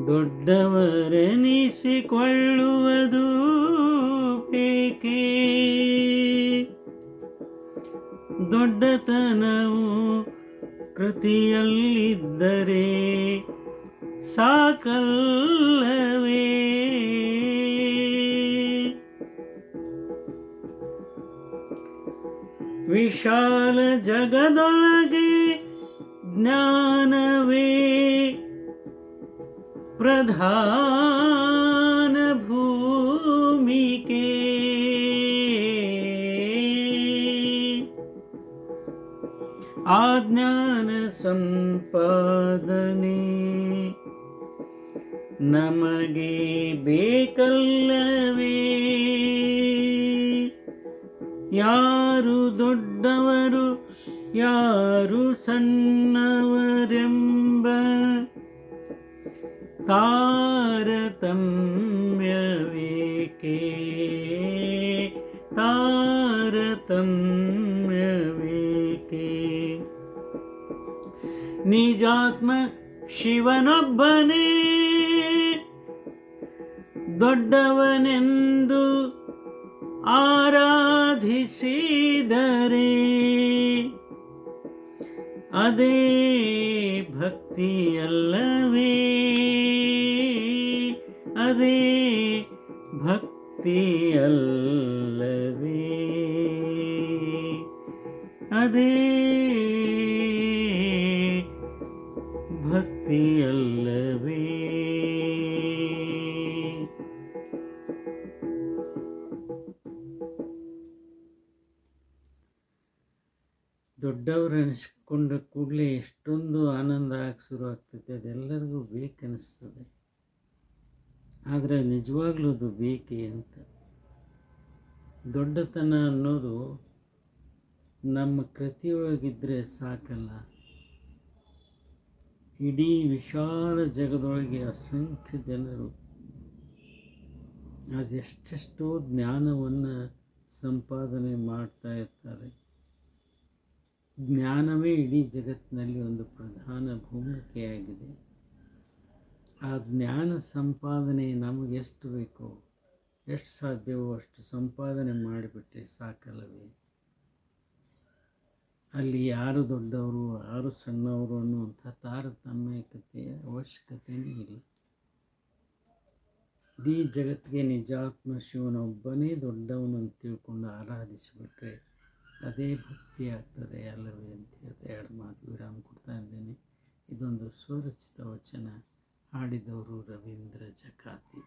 ದೊಡ್ಡವರೆನಿಸಿಕೊಳ್ಳುವುದು ಬೇಕೇ? ದೊಡ್ಡತನವು ಕೃತಿಯಲ್ಲಿದ್ದರೆ ಸಾಕಲ್ಲವೇ? ವಿಶಾಲ ಜಗದೊಳಗೆ ಜ್ಞಾನವೇ ಪ್ರಧಾನ ಭೂಮಿಕೆ. ಆ ಜ್ಞಾನ ಸಂಪಾದನೆ ನಮಗೆ ಬೇಕಲ್ಲವೇ? ಯಾರು ದೊಡ್ಡವರು ಯಾರು ಸಣ್ಣವರೆಂಬ ತಾರತಮ್ಯವೇಕೆ? ತಾರತಮ್ಯವೇಕೆ? ನಿಜಾತ್ಮ ಶಿವನೊಬ್ಬನೇ ದೊಡ್ಡವನೆಂದು ಆರಾಧಿಸಿದರೆ ಅದೇ ಭಕ್ತಿಯಲ್ಲವೇ? ಅದೇ ಭಕ್ತಿಯಲ್ಲವೇ? ಅದೇ ಭಕ್ತಿಯಲ್ಲವೇ? ದೊಡ್ಡವರು ಅನಿಸ್ಕೊಂಡ ಕೂಡಲೇ ಎಷ್ಟೊಂದು ಆನಂದ ಆಗಕ್ಕೆ ಶುರು ಆಗ್ತೈತೆ. ಅದೆಲ್ಲರಿಗೂ ಬೇಕನ್ನಿಸ್ತದೆ. ಆದರೆ ನಿಜವಾಗ್ಲೂ ಅದು ಬೇಕೇ ಅಂತ? ದೊಡ್ಡತನ ಅನ್ನೋದು ನಮ್ಮ ಕೃತಿಯೊಳಗಿದ್ದರೆ ಸಾಕಲ್ಲ. ಇಡೀ ವಿಶಾಲ ಜಗದೊಳಗೆ ಅಸಂಖ್ಯ ಜನರು ಅದೆಷ್ಟೆಷ್ಟೋ ಜ್ಞಾನವನ್ನು ಸಂಪಾದನೆ ಮಾಡ್ತಾ ಇರ್ತಾರೆ. ಜ್ಞಾನವೇ ಇಡೀ ಜಗತ್ತಿನಲ್ಲಿ ಒಂದು ಪ್ರಧಾನ ಭೂಮಿಕೆಯಾಗಿದೆ. ಆ ಜ್ಞಾನ ಸಂಪಾದನೆ ನಮಗೆ ಎಷ್ಟು ಬೇಕೋ, ಎಷ್ಟು ಸಾಧ್ಯವೋ ಅಷ್ಟು ಸಂಪಾದನೆ ಮಾಡಿಬಿಟ್ರೆ ಸಾಕಲ್ಲವೇ? ಅಲ್ಲಿ ಯಾರು ದೊಡ್ಡವರು ಯಾರು ಸಣ್ಣವರು ಅನ್ನುವಂಥ ತಾರತಮ್ಯಕತೆಯ ಅವಶ್ಯಕತೆಯೇ ಇಲ್ಲ. ಇಡೀ ಜಗತ್ತಿಗೆ ನಿಜಾತ್ಮ ಶಿವನೊಬ್ಬನೇ ದೊಡ್ಡವನು ಅಂತ ತಿಳ್ಕೊಂಡು ಆರಾಧಿಸಿಬಿಟ್ರೆ ಅದೇ ಭಕ್ತಿ ಆಗ್ತದೆ ಅಲ್ಲವೇ ಅಂತ ಹೇಳ್ತಾ ಎರಡು ಮಾತು ವಿರಾಮ ಕೊಡ್ತಾ ಇದ್ದೇನೆ. ಇದೊಂದು ಸ್ವರಚಿತ ವಚನ. ಹಾಡಿದವರು ರವೀಂದ್ರ ಜಕಾತಿ.